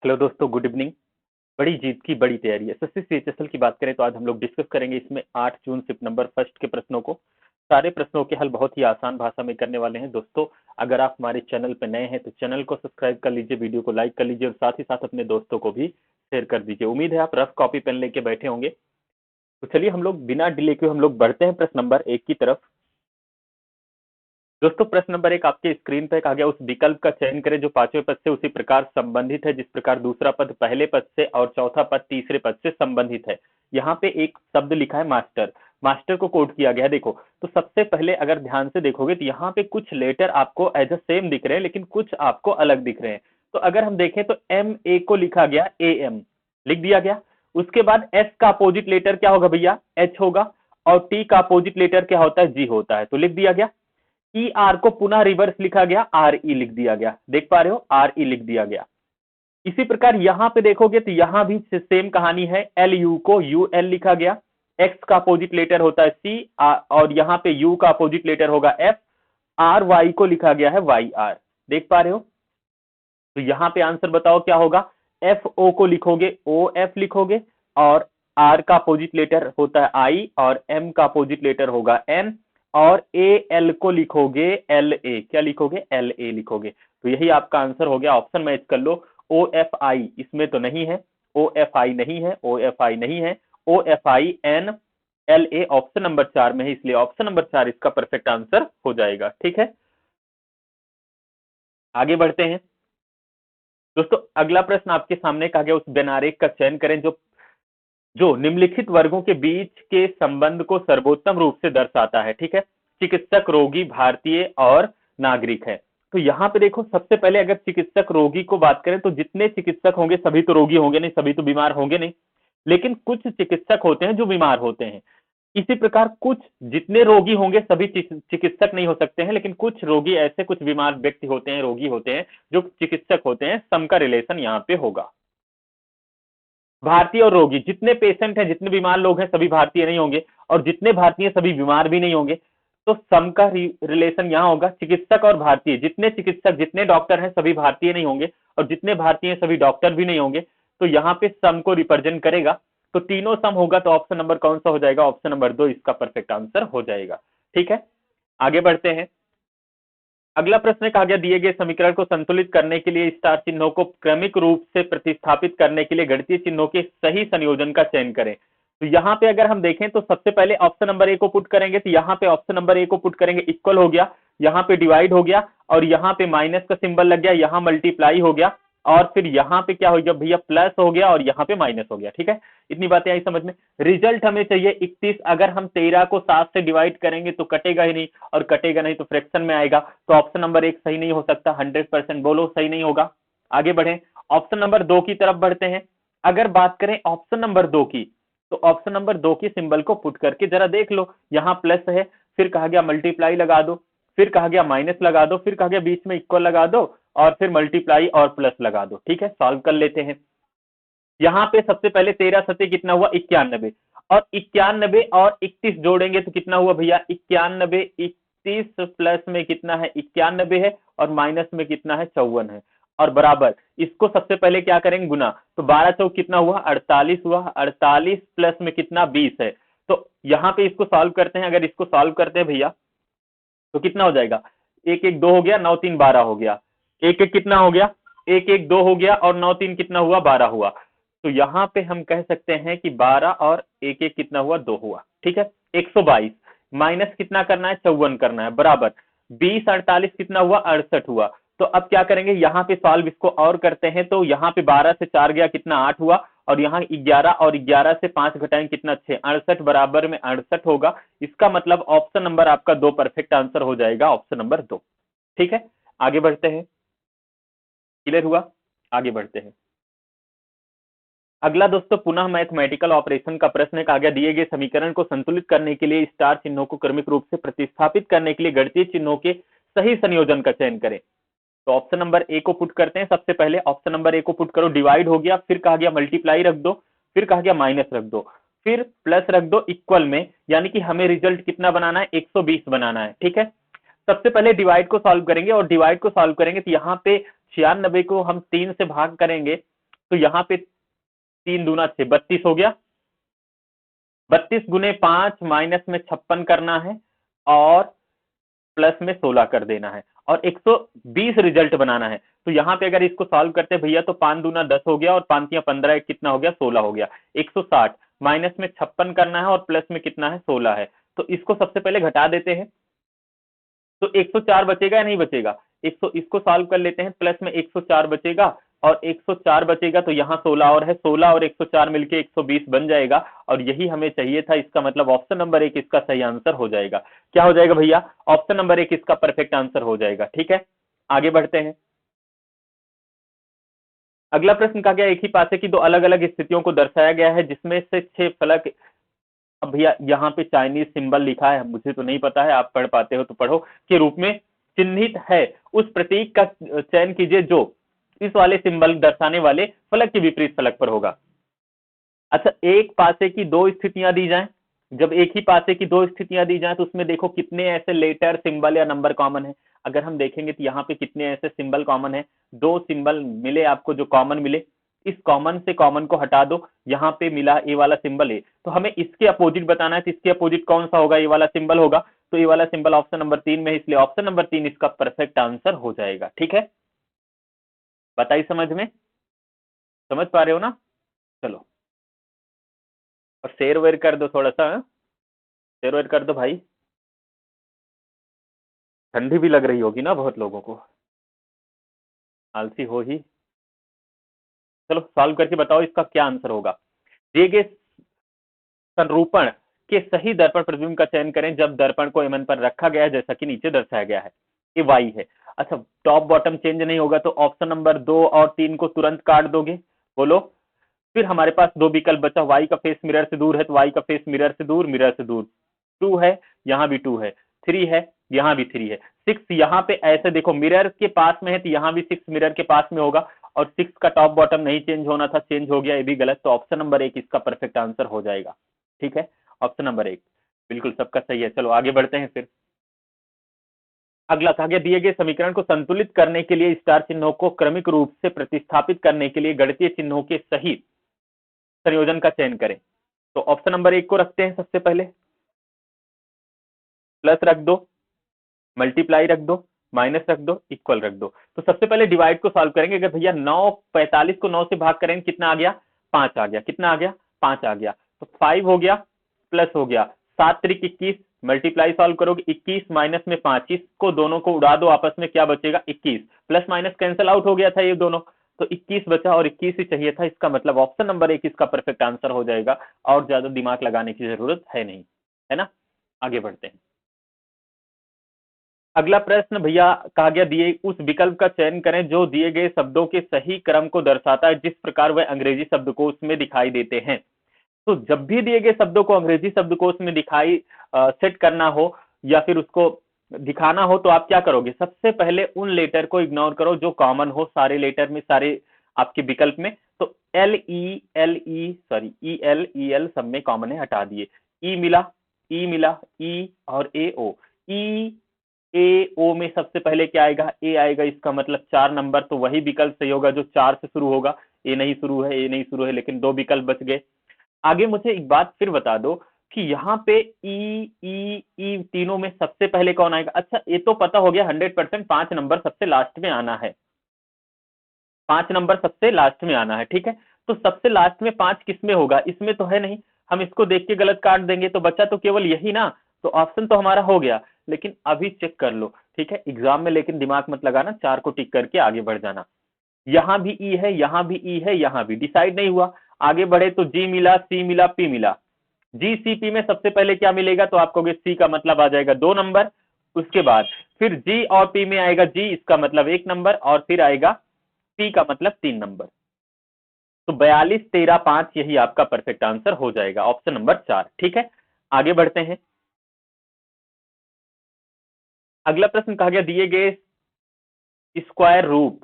Hello दोस्तों, good evening. बड़ी जीत की बड़ी तैयारी है। एसएससी सीएचएसएल की बात करें तो आज हम लोग डिस्कस करेंगे इसमें 8 जून शिफ्ट नंबर फर्स्ट के प्रश्नों को। सारे प्रश्नों के हल बहुत ही आसान भाषा में करने वाले हैं दोस्तों। अगर आप हमारे चैनल पर नए हैं तो चैनल को सब्सक्राइब कर लीजिए, वीडियो को लाइक कर लीजिए और साथ ही साथ अपने दोस्तों को भी शेयर कर दीजिए। उम्मीद है आप रफ कॉपी पेन लेके बैठे होंगे। तो चलिए हम लोग बिना डिले के हम लोग बढ़ते हैं प्रश्न नंबर 1 की तरफ। दोस्तों, प्रश्न नंबर 1 आपके स्क्रीन पर आ गया। उस विकल्प का चयन करें जो पांचवें पद से उसी प्रकार संबंधित है जिस प्रकार दूसरा पद पहले पद से और चौथा पद तीसरे पद से संबंधित है। यहाँ पे एक शब्द लिखा है मास्टर। मास्टर को कोट किया गया है। देखो, तो सबसे पहले अगर ध्यान से देखोगे तो यहाँ पे कुछ लेटर आपको एज अ सेम दिख रहे हैं लेकिन कुछ आपको अलग दिख रहे हैं। तो अगर हम देखें तो एम ए को लिखा गया ए एम, लिख दिया गया। उसके बाद एस का अपोजिट लेटर क्या होगा भैया? एच होगा। और टी का अपोजिट लेटर क्या होता है? जी होता है। तो लिख दिया गया। ई आर को पुनः रिवर्स लिखा गया, आर ई लिख दिया गया। देख पा रहे हो, आर ई लिख दिया गया। इसी प्रकार यहां पे देखोगे तो यहां भी सेम कहानी है। एल यू को यू एल लिखा गया। एक्स का अपोजिट लेटर होता है सी, और यहां पे यू का अपोजिट लेटर होगा एफ। आर वाई को लिखा गया है वाई आर। देख पा रहे हो? तो यहां पे आंसर बताओ क्या होगा? एफ ओ को लिखोगे ओ एफ लिखोगे, और आर का अपोजिट लेटर होता है आई, और एम का अपोजिट लेटर होगा एन, और ए एल को लिखोगे एल ए। क्या लिखोगे? एल ए लिखोगे। तो यही आपका आंसर हो गया। ऑप्शन मैच कर लो। ओ एफ आई इसमें तो नहीं है, ओ एफ आई नहीं है, ओ एफ आई नहीं है। O F I N L A option number 4 में है, इसलिए ऑप्शन नंबर 4 इसका परफेक्ट आंसर हो जाएगा। ठीक है, आगे बढ़ते हैं दोस्तों। अगला प्रश्न आपके सामने कहा गया, उस व्यनारेख का चयन करें जो जो निम्नलिखित वर्गों के बीच के संबंध को सर्वोत्तम रूप से दर्शाता है। ठीक है, चिकित्सक, रोगी, भारतीय और नागरिक है। तो यहाँ पे देखो, सबसे पहले अगर चिकित्सक रोगी को बात करें तो जितने चिकित्सक होंगे सभी तो रोगी होंगे नहीं, सभी तो बीमार होंगे नहीं, लेकिन कुछ चिकित्सक होते हैं जो बीमार होते हैं। इसी प्रकार कुछ जितने रोगी होंगे सभी चिकित्सक नहीं हो सकते हैं, लेकिन कुछ रोगी ऐसे, कुछ बीमार व्यक्ति होते हैं, रोगी होते हैं जो चिकित्सक होते हैं। सम का रिलेशन यहाँ पे होगा। भारतीय और रोगी, जितने पेशेंट हैं, जितने बीमार लोग हैं सभी भारतीय नहीं होंगे, और जितने भारतीय सभी बीमार भी नहीं होंगे। तो सम का रिलेशन यहां होगा चिकित्सक और भारतीय। जितने चिकित्सक, जितने डॉक्टर हैं सभी भारतीय नहीं होंगे, और जितने भारतीय सभी डॉक्टर भी नहीं होंगे। तो यहाँ पे सम को रिप्रेजेंट करेगा। तो तीनों सम होगा, तो ऑप्शन नंबर कौन सा हो जाएगा? ऑप्शन नंबर 2 इसका परफेक्ट आंसर हो जाएगा। ठीक है, आगे बढ़ते हैं। अगला प्रश्न कहा गया, दिए गए समीकरण को संतुलित करने के लिए स्टार चिन्हों को क्रमिक रूप से प्रतिस्थापित करने के लिए गणितीय चिन्हों के सही संयोजन का चयन करें। तो यहाँ पे अगर हम देखें तो सबसे पहले ऑप्शन नंबर ए को पुट करेंगे, तो यहाँ पे ऑप्शन नंबर ए को पुट करेंगे, इक्वल हो गया, यहाँ पे डिवाइड हो गया, और यहाँ पे माइनस का सिंबल लग गया, यहाँ मल्टीप्लाई हो गया, और फिर यहाँ पे क्या हो गया भैया? प्लस हो गया, और यहाँ पे माइनस हो गया। ठीक है, इतनी बातें आई समझ में। रिजल्ट हमें चाहिए 31। अगर हम 13 को 7 से डिवाइड करेंगे तो कटेगा ही नहीं, और कटेगा नहीं तो फ्रैक्शन में आएगा। तो ऑप्शन नंबर 1 सही नहीं हो सकता। 100% बोलो सही नहीं होगा। आगे बढ़े, ऑप्शन नंबर 2 की तरफ बढ़ते हैं। अगर बात करें ऑप्शन नंबर 2 की, तो ऑप्शन नंबर 2 की सिंबल को पुट करके जरा देख लो। यहाँ प्लस है, फिर कहा गया मल्टीप्लाई लगा दो, फिर कहा गया माइनस लगा दो, फिर कहा गया बीच में इक्वल लगा दो, और फिर मल्टीप्लाई और प्लस लगा दो। ठीक है, सॉल्व कर लेते हैं। यहाँ पे सबसे पहले 13 सत्ते कितना हुआ? 91, और 91 और 31 जोड़ेंगे तो कितना हुआ भैया? 91। 31 प्लस में कितना है? 91 है, और माइनस में कितना है? 54 है, और बराबर। इसको सबसे पहले क्या करेंगे? गुना। तो 12 चौक कितना हुआ? 48 हुआ। 48 प्लस में कितना? 20 है। तो यहाँ पे इसको सॉल्व करते हैं। अगर इसको सॉल्व करते हैं भैया तो कितना हो जाएगा? 1 1 2 हो गया, 9 3 12 हो गया। 1 1 कितना हो गया? 1 1 2 हो गया, और 9 3 कितना हुआ? 12 हुआ। तो यहाँ पे हम कह सकते हैं कि 12 और 1 1 कितना हुआ? 2 हुआ। ठीक है, 122 माइनस कितना करना है? 54 करना है, बराबर। 20 48 कितना हुआ? 68 हुआ। तो अब क्या करेंगे? यहाँ पे सॉल्व इसको और करते हैं। तो यहाँ पे 12 से 4 गया, कितना? 8 हुआ, और यहाँ 11, और 11 से 5 घटाएंगे कितना? 6। 68 बराबर में 68 होगा। इसका मतलब ऑप्शन नंबर आपका 2 परफेक्ट आंसर हो जाएगा, ऑप्शन नंबर 2। ठीक है, आगे बढ़ते हैं। क्लियर हुआ? आगे बढ़ते हैं। अगला दोस्तों पुनः मैथमेटिकल ऑपरेशन का प्रश्न है। कहा गया, दिए गए समीकरण को संतुलित करने के लिए स्टार चिन्हों को क्रमिक रूप से प्रतिस्थापित करने के लिए गणितीय चिन्हों के सही संयोजन का चयन करें। तो ऑप्शन नंबर ए को पुट करते हैं। सबसे पहले ऑप्शन नंबर ए को पुट करो, डिवाइड हो गया, फिर कहा गया मल्टीप्लाई रख दो, फिर कहा गया माइनस रख दो, फिर प्लस रख दो इक्वल में, यानी कि हमें रिजल्ट कितना बनाना है? 120 बनाना है। ठीक है, सबसे पहले डिवाइड को सॉल्व करेंगे, और डिवाइड को सॉल्व करेंगे तो यहाँ पे 96 को हम 3 से भाग करेंगे तो यहाँ पे 3 दूना 6, 32 हो गया। 32 गुने 5 माइनस में 56 करना है और प्लस में 16 कर देना है और 120 रिजल्ट बनाना है। तो यहाँ पे अगर इसको सॉल्व करते भैया तो 5 दूना 10 हो गया और 5 तियां 15, कितना हो गया 16 हो गया। 160 माइनस में 56 करना है और प्लस में कितना है 16 है। तो इसको सबसे पहले घटा देते हैं तो 104 बचेगा या नहीं बचेगा। इसको सॉल्व कर लेते हैं, प्लस में 104 बचेगा और 104 बचेगा तो यहाँ 16 और है, 16 और 104 मिलके 120 बन जाएगा और यही हमें चाहिए था। इसका मतलब ऑप्शन नंबर 1 इसका सही आंसर हो जाएगा। क्या हो जाएगा भैया, ऑप्शन नंबर 1 इसका परफेक्ट आंसर हो जाएगा। ठीक है, आगे बढ़ते हैं। अगला प्रश्न कहा गया एक ही पासे की दो अलग अलग स्थितियों को दर्शाया गया है जिसमें से 6 फलक। अब भैया यहाँ पे चाइनीज सिंबल लिखा है, मुझे तो नहीं पता है, आप पढ़ पाते हो तो पढ़ो, के रूप में चिन्हित है, उस प्रतीक का चयन कीजिए जो इस वाले सिंबल दर्शाने वाले फलक के विपरीत फलक पर होगा। अच्छा, एक पासे की दो स्थितियां दी जाएं, जब एक ही पासे की दो स्थितियां दी जाएं तो उसमें देखो कितने ऐसे लेटर सिंबल या नंबर कॉमन है। अगर हम देखेंगे तो यहाँ पे कितने ऐसे सिंबल कॉमन है, दो सिंबल मिले आपको जो कॉमन मिले, इस कॉमन से कॉमन को हटा दो, यहाँ पे मिला ए वाला सिंबल है, तो हमें इसके अपोजिट बताना है, तो इसके अपोजिट कौन सा होगा, ये वाला सिंबल होगा। तो ये वाला सिंबल ऑप्शन नंबर 3 में है, इसलिए ऑप्शन नंबर 3 इसका परफेक्ट आंसर हो जाएगा। ठीक है, बताइए समझ में, समझ पा रहे हो ना। चलो, और शेयर वेयर कर दो थोड़ा सा, शेयर वेयर कर दो भाई, ठंडी भी लग रही होगी ना बहुत लोगों को, आलसी हो ही। चलो सॉल्व करके बताओ इसका क्या आंसर होगा। दिए गए संरूपण के सही दर्पण प्रतिबिंब का चयन करें जब दर्पण को एमएन पर रखा गया है जैसा कि नीचे दर्शाया गया है। ये वाई है। अच्छा, टॉप बॉटम चेंज नहीं होगा तो ऑप्शन नंबर 2 और 3 को तुरंत काट दोगे, बोलो। फिर हमारे पास दो विकल्प बचा, वाई का फेस मिरर से दूर है तो वाई का फेस मिरर से दूर, मिरर से दूर। 2 है, यहाँ भी 2 है, 3 है, यहाँ भी 3 है, 6 यहाँ पे ऐसे देखो मिरर के पास में है तो यहाँ भी 6 मिरर के पास में होगा और 6 का टॉप बॉटम नहीं चेंज होना था, चेंज हो गया, ये भी गलत। तो ऑप्शन नंबर 1 इसका परफेक्ट आंसर हो जाएगा। ठीक है, ऑप्शन नंबर 1 बिल्कुल सबका सही है। चलो आगे बढ़ते हैं। फिर अगला कहा गया दिए गए समीकरण को संतुलित करने के लिए स्टार चिन्हों को क्रमिक रूप से प्रतिस्थापित करने के लिए गणितीय चिन्हों के सही संयोजन का चयन करें। तो ऑप्शन नंबर 1 को रखते हैं सबसे पहले, प्लस रख दो, मल्टीप्लाई रख दो, माइनस रख दो, इक्वल रख दो। तो सबसे पहले डिवाइड को सॉल्व करेंगे। अगर भैया 9 45 को 9 से भाग करेंगे कितना आ गया, 5 आ गया, कितना आ गया 5 आ गया, तो 5 हो गया, प्लस हो गया 7 त्रिक 21, मल्टीप्लाई सॉल्व करोगे 21 माइनस में 5, इसको दोनों को उड़ा दो आपस में, क्या बचेगा 21, प्लस माइनस कैंसिल आउट हो गया था ये दोनों, तो 21 बचा और 21 ही चाहिए था। इसका मतलब ऑप्शन नंबर 1 इसका परफेक्ट आंसर हो जाएगा और ज्यादा दिमाग लगाने की जरूरत है नहीं, है ना। आगे बढ़ते हैं। अगला प्रश्न भैया कहा गया दिए उस विकल्प का चयन करें जो दिए गए शब्दों के सही क्रम को दर्शाता है जिस प्रकार वह अंग्रेजी शब्दकोश में दिखाई देते हैं। तो जब भी दिए गए शब्दों को अंग्रेजी शब्दकोश में दिखाई सेट करना हो या फिर उसको दिखाना हो तो आप क्या करोगे, सबसे पहले उन लेटर को इग्नोर करो जो कॉमन हो सारे लेटर में, सारे आपके विकल्प में। तो ई एल सब में कॉमन है, हटा दिए। ई मिला ई और ए ओ, ई ए ओ में सबसे पहले क्या आएगा, ए आएगा, इसका मतलब 4 नंबर, तो वही विकल्प सही होगा जो 4 से शुरू होगा। ए नहीं शुरू है, ए नहीं शुरू है, लेकिन 2 विकल्प बच गए। आगे मुझे एक बात फिर बता दो कि यहाँ पे ई तीनों में सबसे पहले कौन आएगा। अच्छा, ये तो पता हो गया 100%, 5 नंबर सबसे लास्ट में आना है, 5 नंबर सबसे लास्ट में आना है। ठीक है, तो सबसे लास्ट में 5 किस में होगा, इसमें तो है नहीं, हम इसको देख के गलत काट देंगे, तो बच्चा तो केवल यही ना, तो ऑप्शन तो हमारा हो गया। लेकिन अभी चेक कर लो, ठीक है, एग्जाम में लेकिन दिमाग मत लगाना, 4 को टिक करके आगे बढ़ जाना। यहाँ भी ई है, यहाँ भी ई है, यहाँ भी डिसाइड नहीं हुआ, आगे बढ़े तो जी मिला, सी मिला, पी मिला। जी सी पी में सबसे पहले क्या मिलेगा, तो आपको सी का मतलब आ जाएगा 2 नंबर, उसके बाद फिर जी और पी में आएगा जी, इसका मतलब 1 नंबर, और फिर आएगा पी का मतलब 3 नंबर। तो 42 13 5 यही आपका परफेक्ट आंसर हो जाएगा, ऑप्शन नंबर 4। ठीक है, आगे बढ़ते हैं। अगला प्रश्न कहा गया दिए गए स्क्वायर रूप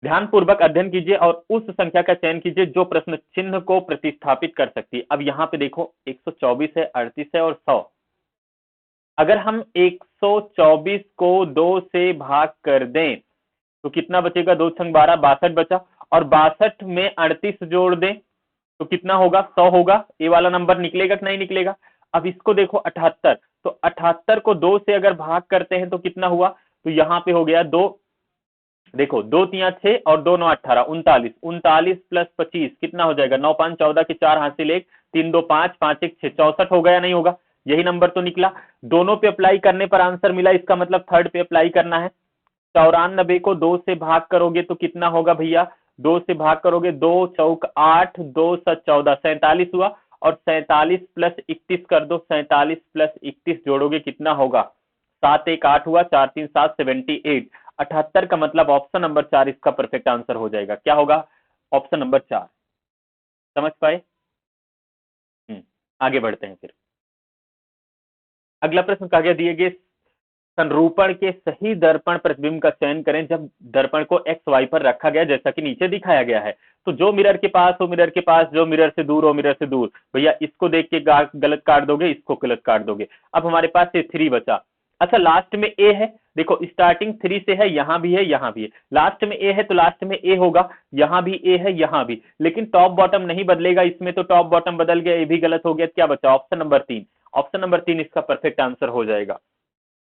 ध्यानपूर्वक अध्ययन कीजिए और उस संख्या का चयन कीजिए जो प्रश्न चिन्ह को प्रतिस्थापित कर सकती है। अब यहाँ पे देखो 124 है, 38 है और 100। अगर हम 124 को 2 से भाग कर दें तो कितना बचेगा, 2 छंग 12, 62 बचा। और 62 में 38 जोड़ दें तो कितना होगा, 100 होगा। ये वाला नंबर निकलेगा कि नहीं निकलेगा। अब इसको देखो 78, तो 78 को 2 से अगर भाग करते हैं तो कितना हुआ, तो यहाँ पे हो गया 2, देखो 2 तिया 6 और 2 9 18, 39, 39 प्लस 25 कितना हो जाएगा, 9 5 14 के 4 हासिल 1, 3 2 5, 5 1 6, 64 हो गया, नहीं होगा, यही नंबर तो निकला। दोनों पे अप्लाई करने पर आंसर मिला, इसका मतलब थर्ड पे अप्लाई करना है। 94 को 2 से भाग करोगे तो कितना होगा भैया, 2 से भाग करोगे, 2 चौक 8, 2 7 14, 47 हुआ। और 47 प्लस 31 कर दो, 47 प्लस 31 जोड़ोगे कितना होगा, 7 1 8 हुआ, 4 3 7, 78। 78 का मतलब ऑप्शन नंबर 4 इसका परफेक्ट आंसर हो जाएगा। क्या होगा, ऑप्शन नंबर 4। समझ पाए? आगे बढ़ते हैं फिर। अगला प्रश्न कहा गया, दिए गए संरूपण के सही दर्पण प्रतिबिंब का चयन करें जब दर्पण को एक्स वाई पर रखा गया जैसा कि नीचे दिखाया गया है। तो जो मिरर के पास हो मिरर के पास, जो मिरर से दूर हो मिरर से दूर। भैया इसको देख के गलत काट दोगे, इसको गलत काट दोगे। अब हमारे पास ये 3 बचा। अच्छा लास्ट में ए है, देखो स्टार्टिंग 3 से है, यहां भी है यहां भी है, लास्ट में ए है तो लास्ट में ए होगा, यहां भी ए है यहां भी, लेकिन टॉप बॉटम नहीं बदलेगा इसमें, तो टॉप बॉटम बदल गया, ये भी गलत हो गया। क्या बचा, ऑप्शन नंबर 3। ऑप्शन नंबर 3 इसका परफेक्ट आंसर हो जाएगा।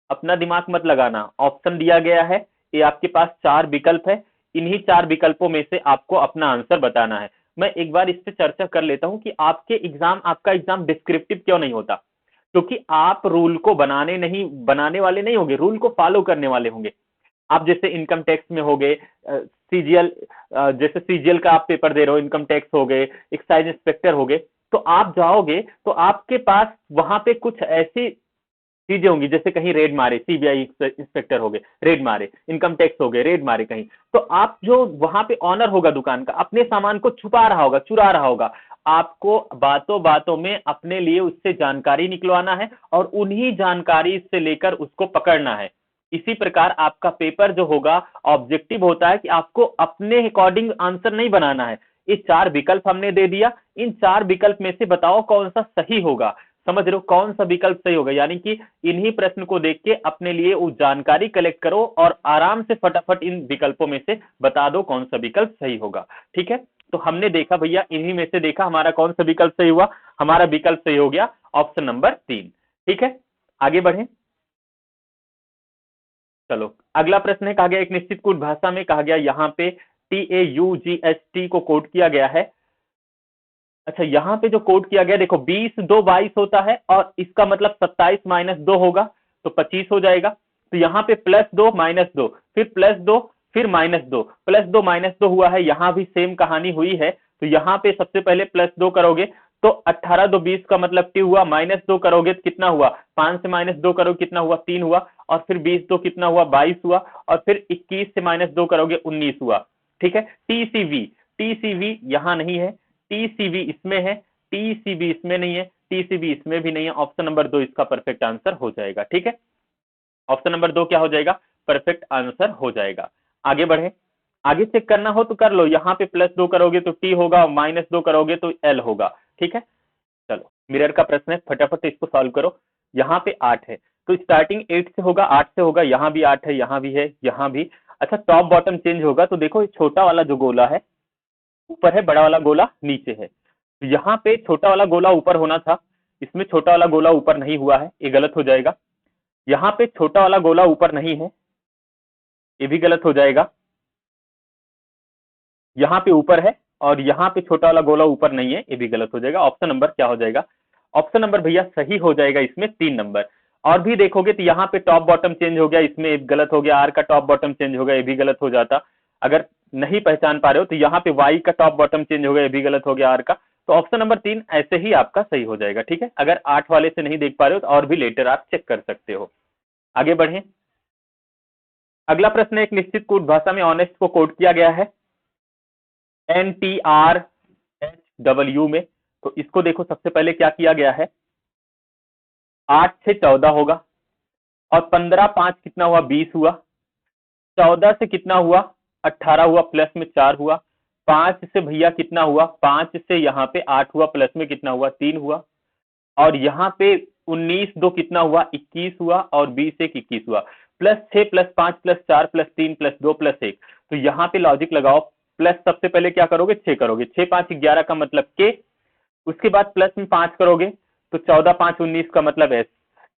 अपना दिमाग मत लगाना, ऑप्शन दिया गया है, ये आपके पास 4 विकल्प है, इन्हीं 4 विकल्पों में से आपको अपना आंसर बताना है। मैं एक बार इस पे चर्चा कर लेता हूं कि आपका एग्जाम डिस्क्रिप्टिव क्यों नहीं होता, क्योंकि आप रूल को बनाने वाले नहीं होंगे, रूल को फॉलो करने वाले होंगे। आप जैसे इनकम टैक्स में हो गए, सीजीएल, जैसे सीजीएल का आप पेपर दे रहे हो, इनकम टैक्स हो गए, एक्साइज इंस्पेक्टर हो गए, तो आप जाओगे तो आपके पास वहां पे कुछ ऐसी चीजें होंगी, जैसे कहीं रेड मारे, सीबीआई इंस्पेक्टर हो गए रेड मारे, इनकम टैक्स हो गए रेड मारे कहीं, तो आप जो वहां पे ऑनर होगा दुकान का, अपने सामान को छुपा रहा होगा, चुरा रहा होगा। आपको बातों बातों में अपने लिए उससे जानकारी निकलवाना है और उन्हीं जानकारी से लेकर उसको पकड़ना है। इसी प्रकार आपका पेपर जो होगा ऑब्जेक्टिव होता है कि आपको अपने अकॉर्डिंग आंसर नहीं बनाना है। ये 4 विकल्प हमने दे दिया, इन 4 विकल्प में से बताओ कौन सा सही होगा। समझ रहे हो, कौन सा विकल्प सही होगा, यानी कि इन्हीं प्रश्न को देख के अपने लिए वो जानकारी कलेक्ट करो और आराम से फटाफट इन विकल्पों में से बता दो कौन सा विकल्प सही होगा। ठीक है, तो हमने देखा भैया, इन्हीं में से देखा हमारा कौन सा विकल्प सही हुआ, हमारा विकल्प सही हो गया ऑप्शन नंबर 3। ठीक है, आगे बढ़े। चलो अगला प्रश्न है, कहा गया एक निश्चित कूट भाषा में, कहा गया यहाँ पे TAUGHT को कोड किया गया है। अच्छा यहाँ पे जो कोड किया गया, देखो 20 2 22 होता है और इसका मतलब 27 माइनस 2 होगा तो 25 हो जाएगा। तो यहाँ पे +2 -2 फिर +2 फिर -2, +2 -2 हुआ है, यहाँ भी सेम कहानी हुई है। तो यहाँ पे सबसे पहले +2 करोगे तो 18 2 20 का मतलब T हुआ, -2 करोगे तो कितना हुआ, 5 से -2 करोगे कितना हुआ, 3 हुआ, और फिर 20 2 कितना हुआ, 22 हुआ, और फिर 21 से -2 करोगे 19 हुआ। ठीक है, टीसीवी यहाँ नहीं है, टीसीवी इसमें है, टीसीवी इसमें नहीं है, टीसीवी इसमें भी नहीं है। ऑप्शन नंबर 2 इसका परफेक्ट आंसर हो जाएगा। ठीक है, ऑप्शन नंबर 2 क्या हो जाएगा, परफेक्ट आंसर हो जाएगा। आगे बढ़े, आगे चेक करना हो तो कर लो, यहाँ पे +2 करोगे तो T होगा, -2 करोगे तो L होगा। ठीक है, चलो मिरर का प्रश्न है, फटाफट इसको सॉल्व करो। यहाँ पे 8 है तो स्टार्टिंग 8 से होगा, 8 से होगा, यहाँ भी 8 है, यहाँ भी है, यहाँ भी। अच्छा टॉप बॉटम चेंज होगा तो देखो छोटा वाला जो गोला है ऊपर है, बड़ा वाला गोला नीचे है। तो यहाँ पे छोटा वाला गोला ऊपर होना था, इसमें छोटा वाला गोला ऊपर नहीं हुआ है, ये गलत हो जाएगा। यहाँ पे छोटा वाला गोला ऊपर नहीं है, ये भी गलत हो जाएगा। यहाँ पे ऊपर है और यहाँ पे छोटा वाला गोला ऊपर नहीं है, ये भी गलत हो जाएगा। ऑप्शन नंबर क्या हो जाएगा, ऑप्शन नंबर भैया सही हो जाएगा इसमें 3 नंबर। और भी देखोगे तो यहाँ पे टॉप बॉटम चेंज हो गया, इसमें गलत हो गया, आर का टॉप बॉटम चेंज हो गया, ये भी गलत हो जाता। अगर नहीं पहचान पा रहे हो तो यहाँ पे वाई का टॉप बॉटम चेंज हो गया, ये भी गलत हो गया आर का। तो ऑप्शन नंबर 3 ऐसे ही आपका सही हो जाएगा। ठीक है, अगर 8 वाले से नहीं देख पा रहे हो तो और भी लेटर आप चेक कर सकते हो। आगे बढ़े, अगला प्रश्न एक निश्चित कूट भाषा में ऑनेस्ट को कोड किया गया है NTRHW में। तो इसको देखो सबसे पहले क्या किया गया है, 8 से 14 होगा, और 15 5 कितना हुआ, 20 हुआ, 14 से कितना हुआ, 18 हुआ, प्लस में 4 हुआ, 5 से भैया कितना हुआ, 5 से यहाँ पे 8 हुआ, प्लस में कितना हुआ, 3 हुआ, और यहाँ पे 19 2 कितना हुआ, 21 हुआ, और 20 1 21 हुआ, +6 +5 +4 +3 +2 +1। तो यहाँ पे लॉजिक लगाओ, प्लस सबसे पहले क्या करोगे 6 करोगे, 6 5 11 का मतलब के, उसके बाद प्लस में 5 करोगे तो 14 5 19 का मतलब एस,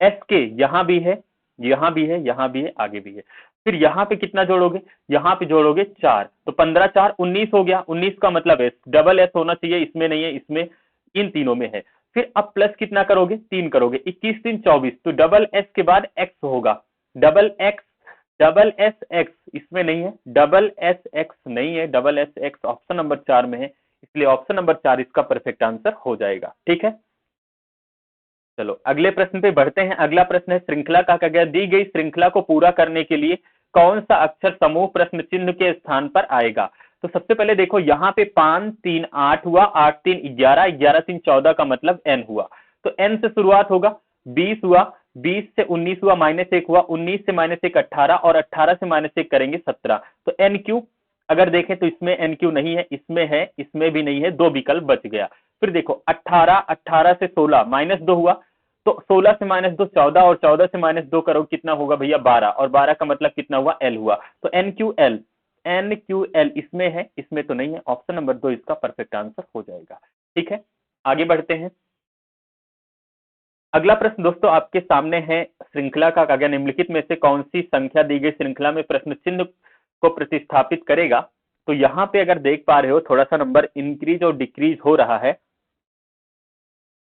एस के यहां भी है, यहां भी है, यहां भी है, आगे भी है। फिर यहां पे कितना जोड़ोगे, यहां पे जोड़ोगे 4, तो 15 4 19 हो गया, 19 का मतलब एस, डबल एस होना चाहिए, इसमें नहीं है, इसमें इन तीनों में है। फिर अब प्लस कितना करोगे 3 करोगे, 21 3 24, तो डबल एस के बाद एक्स होगा, double x, double S x, इसमें नहीं है, डबल एस एक्स नहीं है, double S x option number 4 में है, इसलिए ऑप्शन नंबर 4 इसका परफेक्ट आंसर हो जाएगा। ठीक है, चलो अगले प्रश्न पे बढ़ते हैं। अगला प्रश्न है श्रृंखला का कहा गया दी गई श्रृंखला को पूरा करने के लिए कौन सा अक्षर समूह प्रश्न चिन्ह के स्थान पर आएगा। तो सबसे पहले देखो यहाँ पे 5 3 8 हुआ, 8 3 11, 11 3 14 का मतलब n हुआ, तो n से शुरुआत होगा, 20 हुआ, 20 से 19 हुआ, -1 हुआ, 19 से -1 18, और 18 से -1 करेंगे 17, तो n क्यू, अगर देखें तो इसमें एन क्यू नहीं है, इसमें है, इसमें भी नहीं है, दो विकल्प बच गया। फिर देखो 18, 18 से 16 -2 हुआ, तो 16 से -2 14, और 14 से -2 करो कितना होगा भैया 12, और 12 का मतलब कितना हुआ एल हुआ, तो N Q L, N Q L इसमें है, इसमें तो नहीं है, ऑप्शन नंबर 2 इसका परफेक्ट आंसर हो जाएगा। ठीक है, आगे बढ़ते हैं। अगला प्रश्न दोस्तों आपके सामने है, श्रृंखला का गया निम्नलिखित में से कौन सी संख्या दी गई श्रृंखला में प्रश्न चिन्ह को प्रतिस्थापित करेगा। तो यहां पे अगर देख पा रहे हो थोड़ा सा नंबर इंक्रीज और डिक्रीज हो रहा है,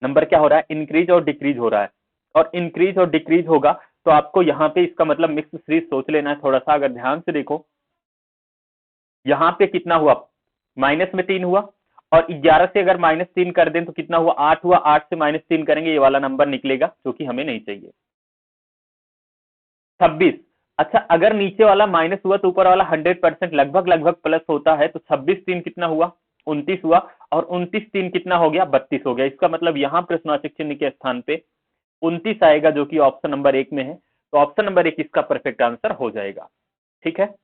नंबर क्या हो रहा है इंक्रीज और डिक्रीज हो रहा है, और इंक्रीज और डिक्रीज होगा तो आपको यहाँ पे इसका मतलब मिक्स सीरीज सोच लेना है थोड़ा सा। अगर ध्यान से देखो यहाँ पे कितना हुआ, माइनस में 3 हुआ, और 11 से अगर -3 कर दें तो कितना हुआ 8 हुआ, 8 से -3 करेंगे ये वाला नंबर निकलेगा जो कि हमें नहीं चाहिए, 26। अच्छा अगर नीचे वाला माइनस हुआ तो ऊपर वाला 100% लगभग लगभग प्लस होता है, तो 26 3 कितना हुआ 29 हुआ, और 29 3 कितना हो गया 32 हो गया। इसका मतलब यहाँ प्रश्नवाचक चिन्ह के स्थान पे 29 आएगा जो कि ऑप्शन नंबर 1 में है, तो ऑप्शन नंबर 1 इसका परफेक्ट आंसर हो जाएगा। ठीक है,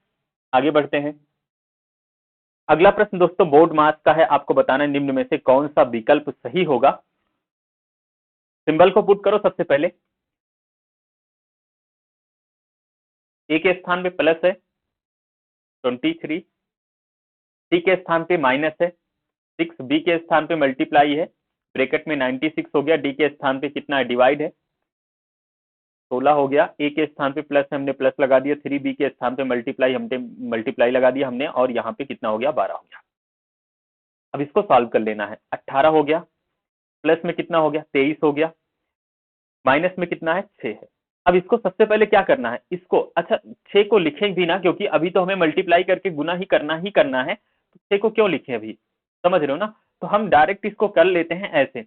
आगे बढ़ते हैं। अगला प्रश्न दोस्तों बोर्ड मास का है, आपको बताना है निम्न में से कौन सा विकल्प सही होगा। सिंबल को पुट करो सबसे पहले, ए के स्थान पे प्लस है 23, सी के स्थान पे माइनस है 6, बी के स्थान पे मल्टीप्लाई है, ब्रैकेट में 96 हो गया, डी के स्थान पे कितना है डिवाइड है 16 हो गया, ए के स्थान पे प्लस हमने प्लस लगा दिया 3, बी के स्थान पे मल्टीप्लाई हमने मल्टीप्लाई लगा दिया हमने, और यहाँ पे कितना हो गया 12 हो गया। अब इसको सॉल्व कर लेना है, 18 हो गया, प्लस में कितना हो गया 23 हो गया, माइनस में कितना है 6 है। अब इसको सबसे पहले क्या करना है, इसको अच्छा 6 को लिखें भी ना, क्योंकि अभी तो हमें मल्टीप्लाई करके गुना ही करना है, तो 6 को क्यों लिखें अभी, समझ रहे हो ना, तो हम डायरेक्ट इसको कर लेते हैं ऐसे,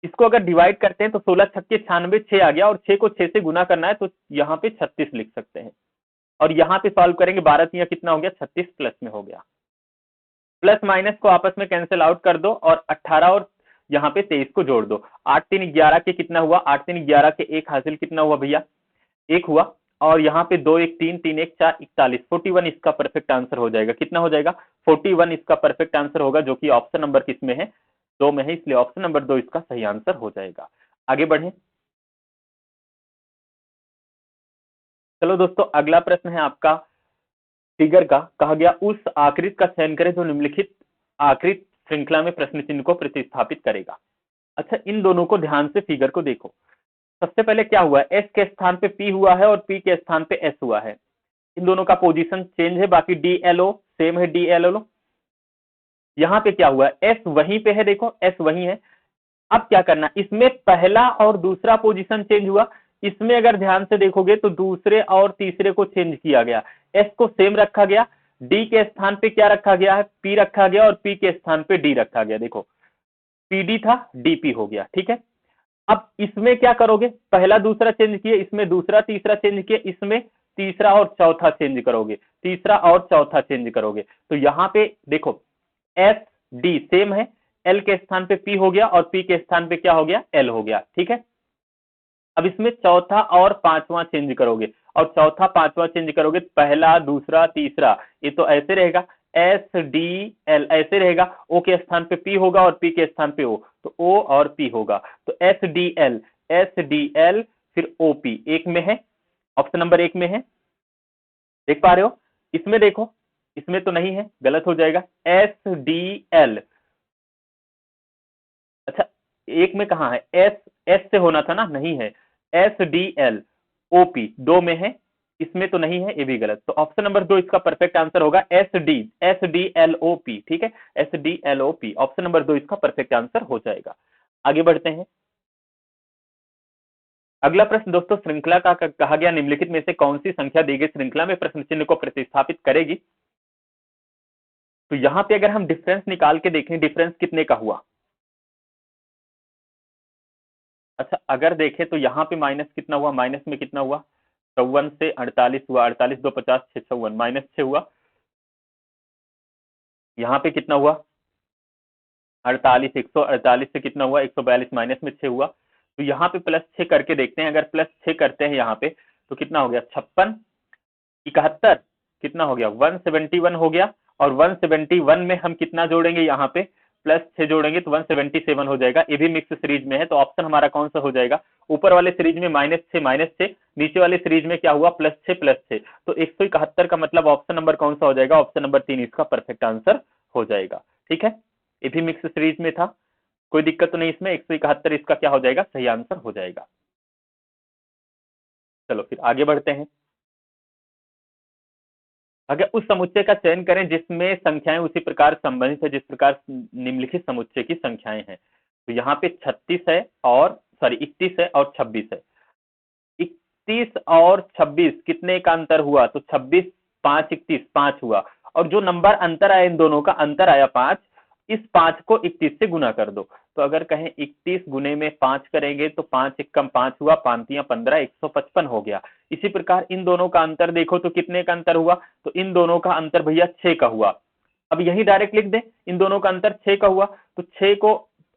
इसको अगर डिवाइड करते हैं तो 16 छक्के 96, 6 आ गया, और 6 को 6 से गुना करना है तो यहाँ पे 36 लिख सकते हैं, और यहाँ पे सॉल्व करेंगे 12 3 कितना हो गया 36 प्लस में हो गया, प्लस माइनस को आपस में कैंसिल आउट कर दो, और 18 और यहाँ पे 23 को जोड़ दो, 8 3 11 के कितना हुआ, 8 3 11 के एक हासिल कितना हुआ भैया 1 हुआ, और यहाँ पे 2 1 3 3 1 4 41, 41 इसका परफेक्ट आंसर हो जाएगा, कितना हो जाएगा 41 इसका परफेक्ट आंसर होगा, जो कि ऑप्शन नंबर किसमें है 2 में है, इसलिए ऑप्शन नंबर 2 इसका सही आंसर हो जाएगा। आगे बढ़े, चलो दोस्तों अगला प्रश्न है आपका फिगर का, कहा गया उस आकृति का चयन करें जो निम्नलिखित आकृति श्रृंखला में प्रश्न चिन्ह को प्रतिस्थापित करेगा। अच्छा इन दोनों को ध्यान से फिगर को देखो, सबसे पहले क्या हुआ है, एस के स्थान पे पी हुआ है और पी के स्थान पे एस हुआ है, इन दोनों का पोजीशन चेंज है, बाकी डी एल ओ सेम है, डी एल ओ। यहाँ पे क्या हुआ है, एस वहीं पे है, देखो एस वहीं है। अब क्या करना, इसमें पहला और दूसरा पोजीशन चेंज हुआ, इसमें अगर ध्यान से देखोगे तो दूसरे और तीसरे को चेंज किया गया, एस को सेम रखा गया, डी के स्थान पे क्या रखा गया है पी रखा गया, और पी के स्थान पे डी रखा गया, देखो पीडी था डीपी हो गया। ठीक है, अब इसमें क्या करोगे, पहला दूसरा चेंज किए, इसमें दूसरा तीसरा चेंज किए, इसमें तीसरा और चौथा चेंज करोगे, तीसरा और चौथा चेंज करोगे, तो यहाँ पे देखो एस डी सेम है, एल के स्थान पे पी हो गया, और पी के स्थान पे क्या हो गया एल हो गया। ठीक है, अब इसमें चौथा और पांचवा चेंज करोगे, और चौथा पांचवा चेंज करोगे, पहला दूसरा तीसरा ये तो ऐसे रहेगा, एस डी एल ऐसे रहेगा, ओ के स्थान पे पी होगा और पी के स्थान पे ओ, तो ओ और पी होगा, तो S D L, S D L फिर ओ पी एक में है, ऑप्शन नंबर 1 में है, देख पा रहे हो, इसमें देखो इसमें तो नहीं है, गलत हो जाएगा। SDL, अच्छा एक में कहाँ है, एस से होना था ना, नहीं है। SDLOP दो में है, इसमें तो नहीं है, ये भी गलत। तो ऑप्शन नंबर 2 इसका परफेक्ट आंसर होगा SDLOP, ठीक है, SDLOP ऑप्शन नंबर 2 इसका परफेक्ट आंसर हो जाएगा। आगे बढ़ते हैं। अगला प्रश्न दोस्तों, श्रृंखला का कहा गया निम्नलिखित में से कौन सी संख्या दी गई श्रृंखला में प्रश्न चिन्ह को प्रतिस्थापित करेगी। तो यहां पे अगर हम डिफरेंस निकाल के देखें, डिफरेंस कितने का हुआ। अच्छा अगर देखें तो यहाँ पे माइनस कितना हुआ, माइनस में कितना हुआ, 54 से 48 हुआ, 48 2 50 6 54 -6 हुआ। यहाँ पे कितना हुआ, 48 148 से कितना हुआ 142 माइनस में 6 हुआ। तो यहाँ पे +6 करके देखते हैं, अगर +6 करते हैं यहाँ पे तो कितना हो गया, 56 71 कितना हो गया 171 हो गया। और 171 में हम कितना जोड़ेंगे, यहाँ पे +6 जोड़ेंगे तो 177 हो जाएगा। ये भी मिक्स सीरीज में है, तो ऑप्शन हमारा कौन सा हो जाएगा, ऊपर वाले सीरीज में -6, नीचे वाले सीरीज में क्या हुआ +6, तो 171 का मतलब ऑप्शन नंबर कौन सा हो जाएगा, ऑप्शन नंबर 3 इसका परफेक्ट आंसर हो जाएगा। ठीक है, ये भी मिक्स सीरीज में था, कोई दिक्कत तो नहीं इसमें, 171 इसका क्या हो जाएगा, सही आंसर हो जाएगा। चलो फिर आगे बढ़ते हैं। अगर उस समुच्चय का चयन करें जिसमें संख्याएं उसी प्रकार संबंधित है जिस प्रकार निम्नलिखित समुच्चय की संख्याएं हैं। तो यहाँ पे 36 है और 31 है और 26 है। 31 और 26 कितने का अंतर हुआ, तो 26 5 31 5 हुआ। और जो नंबर अंतर आया, इन दोनों का अंतर आया 5, इस 5 को 31 से गुना कर दो। तो अगर कहें 31 गुने में 5 करेंगे तो 5 एकम 5 हुआ, 5 या 15 155 हो गया। इसी प्रकार इन दोनों का अंतर देखो तो कितने का अंतर हुआ, तो इन दोनों का अंतर भैया 6 का हुआ। अब यही डायरेक्ट लिख दें, इन दोनों का अंतर 6 का हुआ, तो 6 को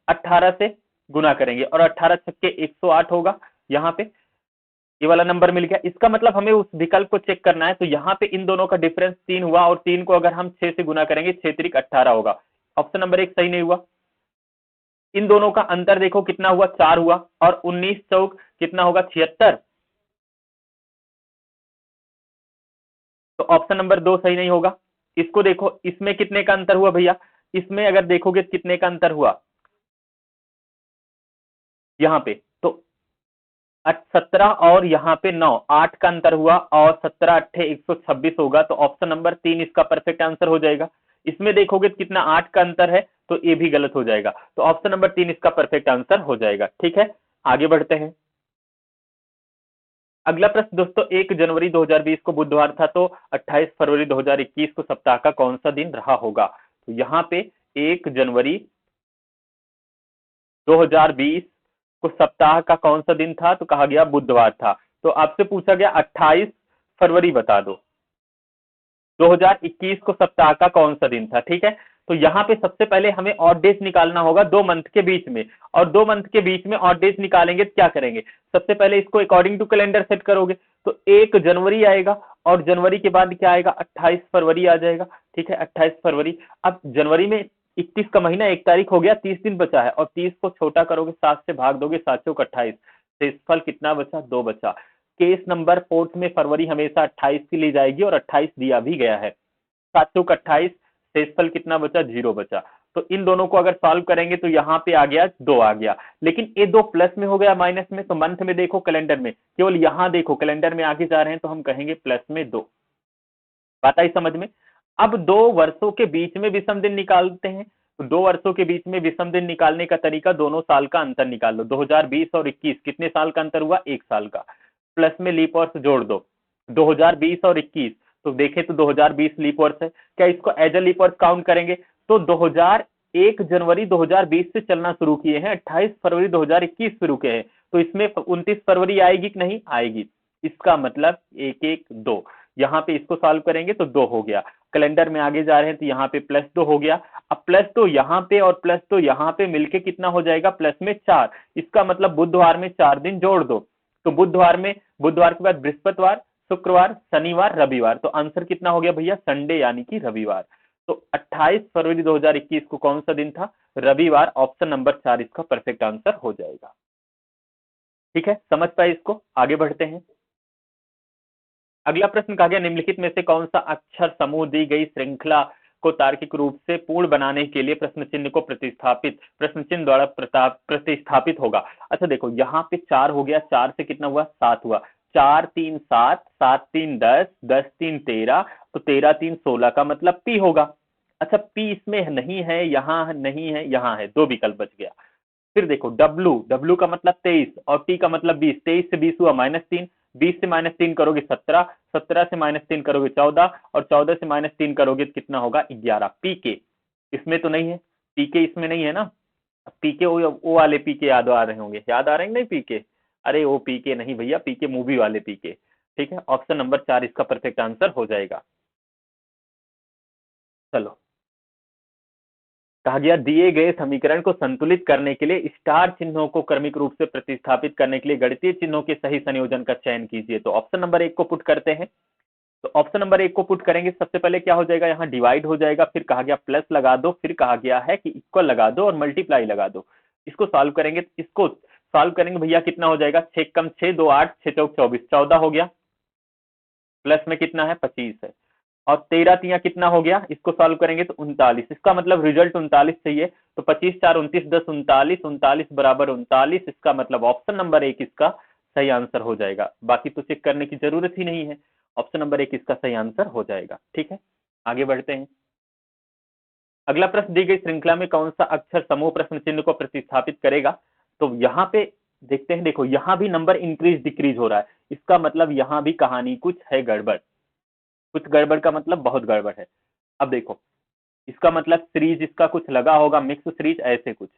18 से गुना करेंगे और 18 छक्के 108 होगा। यहाँ पे ये वाला नंबर मिल गया। इसका मतलब हमें उस विकल्प को चेक करना है, तो यहाँ पे इन दोनों का डिफरेंस 3 हुआ और 3 को अगर हम 6 से गुना करेंगे 6 3 18 होगा। ऑप्शन नंबर 1 सही नहीं हुआ। इन दोनों का अंतर देखो कितना हुआ, 4 हुआ, और 19 चौक कितना होगा 76। तो ऑप्शन नंबर 2 सही नहीं होगा। इसको देखो, इसमें कितने का अंतर हुआ भैया, इसमें अगर देखोगे कितने का अंतर हुआ यहाँ पे, तो 17 और यहाँ पे 9 8 का अंतर हुआ, और 17 8 126 होगा। तो ऑप्शन नंबर 3 इसका परफेक्ट आंसर हो जाएगा। इसमें देखोगे कितना 8 का अंतर है, तो ये भी गलत हो जाएगा। तो ऑप्शन नंबर 3 इसका परफेक्ट आंसर हो जाएगा। ठीक है, आगे बढ़ते हैं। अगला प्रश्न दोस्तों, 1 जनवरी 2020 को बुधवार था, तो 28 फरवरी 2021 को सप्ताह का कौन सा दिन रहा होगा। तो यहाँ पे 1 जनवरी 2020 को सप्ताह का कौन सा दिन था, तो कहा गया बुधवार था। तो आपसे पूछा गया 28 फरवरी बता दो 2021 को सप्ताह का कौन सा दिन था। ठीक है, तो यहाँ पे सबसे पहले हमें ऑड डेज निकालना होगा 2 मंथ के बीच में, और 2 मंथ के बीच में ऑड डेज निकालेंगे तो क्या करेंगे, सबसे पहले इसको अकॉर्डिंग टू कैलेंडर सेट करोगे, तो 1 जनवरी आएगा, और जनवरी के बाद क्या आएगा 28 फरवरी आ जाएगा। ठीक है, 28 फरवरी। अब जनवरी में 31 का महीना 1 तारीख हो गया, 30 दिन बचा है, और 30 को छोटा करोगे 7 से भाग दोगे, 7 चौक 28, शेषफल कितना बचा, 2 बचा। केस नंबर 4 में फरवरी हमेशा 28 की ली जाएगी, और 28 दिया भी गया है। 7 चौक 28, शेषफल कितना बचा, 0 बचा। तो इन दोनों को अगर सॉल्व करेंगे तो यहाँ पे आ गया 2 आ गया, लेकिन ये 2 प्लस में हो गया माइनस में। तो मंथ में देखो कैलेंडर में, केवल यहाँ देखो कैलेंडर में आगे जा रहे हैं तो हम कहेंगे प्लस में 2। बात आई समझ में। अब 2 वर्षों के बीच में विषम दिन निकालते हैं। तो 2 वर्षों के बीच में विषम दिन निकालने का तरीका, दोनों साल का अंतर निकाल लो। 2020 और 21 कितने साल का अंतर हुआ, 1 साल का, प्लस में लीप वर्ष जोड़ दो 2020 और 21। तो देखें तो 2020 लीप वर्ष है, क्या इसको एज ए लीप वर्ष काउंट करेंगे, तो 1 जनवरी 2020 से चलना शुरू किए हैं, 28 फरवरी 2021 पे रुके हैं, तो इसमें 29 फरवरी आएगी कि नहीं आएगी। इसका मतलब 1 1 2, यहाँ पे इसको सॉल्व करेंगे तो 2 हो गया। कैलेंडर में आगे जा रहे हैं तो यहाँ पे +2 हो गया। अब +2 यहाँ पे और +2 यहाँ पे मिलके कितना हो जाएगा, प्लस में 4। इसका मतलब बुधवार में 4 दिन जोड़ दो, तो बुधवार के बाद बृहस्पतिवार, शुक्रवार, शनिवार, रविवार। तो आंसर कितना हो गया भैया, संडे यानी कि रविवार। तो 28 फरवरी 2021 को कौन सा दिन था, रविवार। ऑप्शन नंबर 4 इसका परफेक्ट आंसर हो जाएगा। ठीक है, समझ पाए इसको, आगे बढ़ते हैं। अगला प्रश्न कहा गया निम्नलिखित में से कौन सा अक्षर समूह दी गई श्रृंखला को तार्किक रूप से पूर्ण बनाने के लिए प्रश्न चिन्ह को प्रश्न चिन्ह द्वारा प्रतिस्थापित होगा। अच्छा देखो यहाँ पे 4 हो गया, 4 से कितना हुआ 7 हुआ, 4 3 7, 7 3 10, 10 3 13, तो 13 3 16 का मतलब P होगा। अच्छा P इसमें नहीं है, यहाँ नहीं है, यहाँ है, 2 विकल्प बच गया। फिर देखो W का मतलब 23 और T का मतलब 20, 23 से 20 हुआ -3, 20 से -3 करोगे 17, 17 से -3 करोगे 14 और 14 से -3 करोगे तो कितना होगा 11। पीके इसमें तो नहीं है, पीके इसमें नहीं है ना, पीके वो वाले पीके याद आ रहे होंगे, याद आ रहे हैं नहीं पीके, अरे वो पीके नहीं भैया, पीके मूवी वाले पीके। ठीक है, ऑप्शन नंबर 4 इसका परफेक्ट आंसर हो जाएगा। चलो कहा गया दिए गए समीकरण को संतुलित करने के लिए स्टार चिन्हों को क्रमिक रूप से प्रतिस्थापित करने के लिए गणितीय चिन्हों के सही संयोजन का चयन कीजिए। तो ऑप्शन नंबर 1 को पुट करते हैं। तो ऑप्शन नंबर 1 को पुट करेंगे, सबसे पहले क्या हो जाएगा, यहाँ डिवाइड हो जाएगा, फिर कहा गया प्लस लगा दो, फिर कहा गया है कि इक्वल लगा दो और मल्टीप्लाई लगा दो। इसको सॉल्व करेंगे, इसको सॉल्व करेंगे भैया कितना हो जाएगा, 6 कम 6 2 8, 6 चौक 24, 14 हो गया, प्लस में कितना है 25 है, और 13 तिया कितना हो गया, इसको सॉल्व करेंगे तो 39, इसका मतलब रिजल्ट 39 चाहिए। तो 25 4 29 10 39, 39 बराबर 39, इसका मतलब ऑप्शन नंबर 1 इसका सही आंसर हो जाएगा। बाकी तो चेक करने की जरूरत ही नहीं है, ऑप्शन नंबर 1 इसका सही आंसर हो जाएगा। ठीक है, आगे बढ़ते हैं। अगला प्रश्न, दी गई श्रृंखला में कौन सा अक्षर समूह प्रश्न चिन्ह को प्रतिस्थापित करेगा। तो यहाँ पे देखते हैं, देखो यहाँ भी नंबर इंक्रीज डिक्रीज हो रहा है, इसका मतलब यहाँ भी कहानी कुछ है गड़बड़, कुछ गड़बड़ का मतलब बहुत गड़बड़ है। अब देखो इसका मतलब सीरीज इसका कुछ लगा होगा, मिक्स सीरीज ऐसे कुछ।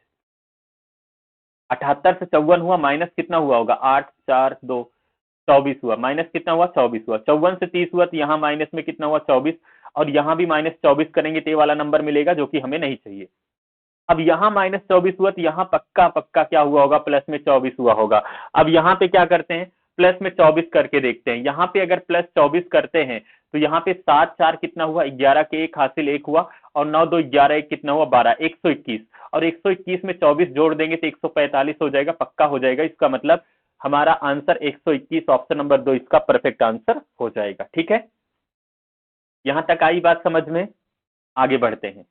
78 से 54 हुआ, माइनस कितना हुआ होगा 8 4 2, 24 हुआ, माइनस कितना हुआ 24 हुआ। 54 से 30 हुआ तो यहाँ माइनस में कितना हुआ 24, और यहाँ भी -24 करेंगे तो ये वाला नंबर मिलेगा जो कि हमें नहीं चाहिए। अब यहाँ -24 हुआ तो यहाँ पक्का पक्का क्या हुआ होगा, प्लस में 24 हुआ होगा। अब यहाँ पे क्या करते हैं, प्लस में 24 करके देखते हैं। यहाँ पे अगर प्लस 24 करते हैं तो यहाँ पे 7 4 कितना हुआ 11 के 1 हासिल 1 हुआ, और 9 2 11 1 कितना हुआ 12, 121, और 121 में 24 जोड़ देंगे तो 145 हो जाएगा, पक्का हो जाएगा। इसका मतलब हमारा आंसर 121, ऑप्शन नंबर 2 इसका परफेक्ट आंसर हो जाएगा। ठीक है, यहां तक आई बात समझ में, आगे बढ़ते हैं।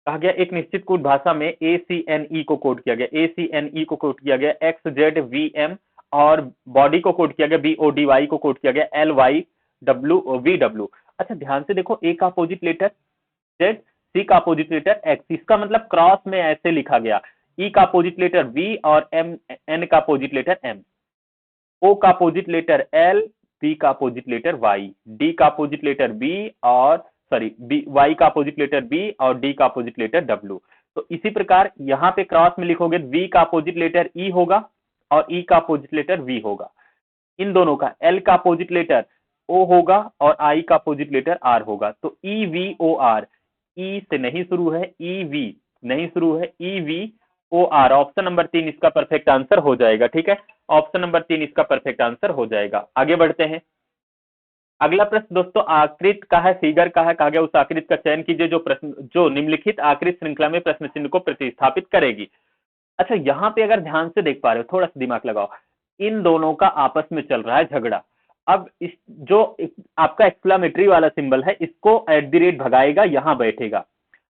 कहा गया एक निश्चित कोड भाषा में ACNE को कोड किया गया, ACNE को कोड किया गया XZVM, और बॉडी को कोड किया गया BODY को कोड किया गया LYWVW। अच्छा ध्यान से देखो, A का अपोजिट लेटर Z, C का अपोजिट लेटर X, इसका मतलब क्रॉस में ऐसे लिखा गया, E का अपोजिट लेटर V और N का अपोजिट लेटर M, O का अपोजिट लेटर L, B का अपोजिट लेटर Y, D का अपोजिट लेटर B और Y का अपोजिट लेटर B और D का अपोजिट लेटर W। तो इसी प्रकार यहाँ पे क्रॉस में लिखोगे V का अपोजिट लेटर E होगा और E का अपोजिट लेटर V होगा। इन दोनों का L का अपोजिट लेटर O होगा और I का अपोजिट लेटर R होगा। तो EVOR, E से नहीं शुरू है, EV नहीं शुरू है, EVOR, ऑप्शन नंबर 3 इसका परफेक्ट आंसर हो जाएगा। ठीक है, ऑप्शन नंबर 3 इसका परफेक्ट आंसर हो जाएगा। आगे बढ़ते हैं। अगला प्रश्न दोस्तों आकृत का है, फिगर का है, कहा गया उस आकृत का चयन कीजिए जो निम्नलिखित आकृत श्रृंखला में प्रश्न चिन्ह को प्रतिस्थापित करेगी। अच्छा यहाँ पे अगर ध्यान से देख पा रहे हो, थोड़ा सा दिमाग लगाओ, इन दोनों का आपस में चल रहा है झगड़ा। अब इस जो आपका एक्सक्लामेटरी वाला सिंबल है, इसको @ भगाएगा, यहाँ बैठेगा,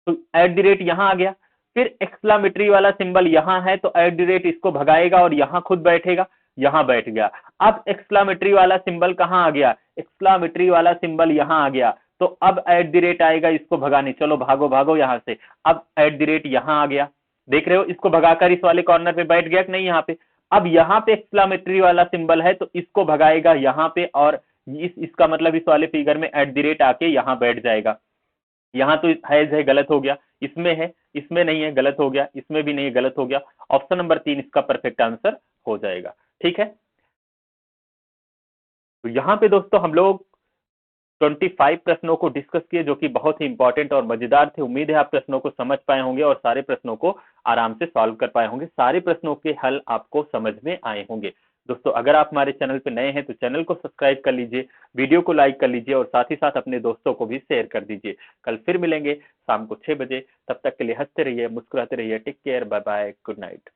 तो @ यहाँ आ गया। फिर एक्सक्लामेटरी वाला सिंबल यहाँ है तो @ इसको भगाएगा और यहाँ खुद बैठेगा, यहाँ बैठ गया। अब एक्सक्लामेटरी वाला सिंबल कहाँ आ गया, एक्सक्लामेटरी वाला सिंबल यहाँ आ गया, तो अब @ आएगा इसको भगाने, चलो भागो भागो यहाँ से। अब @ यहाँ आ गया, देख रहे हो, इसको भगाकर इस वाले कॉर्नर पे बैठ गया कि नहीं यहाँ पे। अब यहाँ पे एक्सक्लामेटरी वाला सिंबल है तो इसको भगाएगा यहाँ पे, और इसका मतलब इस वाले फिगर में @ आके यहाँ बैठ जाएगा। यहाँ तो है गलत हो गया, इसमें है, इसमें नहीं है, गलत हो गया, इसमें भी नहीं है, गलत हो गया। ऑप्शन नंबर 3 इसका परफेक्ट आंसर हो जाएगा। ठीक है, तो यहाँ पे दोस्तों हम लोग 25 प्रश्नों को डिस्कस किए जो कि बहुत ही इंपॉर्टेंट और मजेदार थे। उम्मीद है आप प्रश्नों को समझ पाए होंगे और सारे प्रश्नों को आराम से सॉल्व कर पाए होंगे, सारे प्रश्नों के हल आपको समझ में आए होंगे। दोस्तों अगर आप हमारे चैनल पर नए हैं तो चैनल को सब्सक्राइब कर लीजिए, वीडियो को लाइक कर लीजिए और साथ ही साथ अपने दोस्तों को भी शेयर कर दीजिए। कल फिर मिलेंगे शाम को 6 बजे, तब तक के लिए हंसते रहिए, मुस्कुराते रहिए। Take care, bye bye, good night.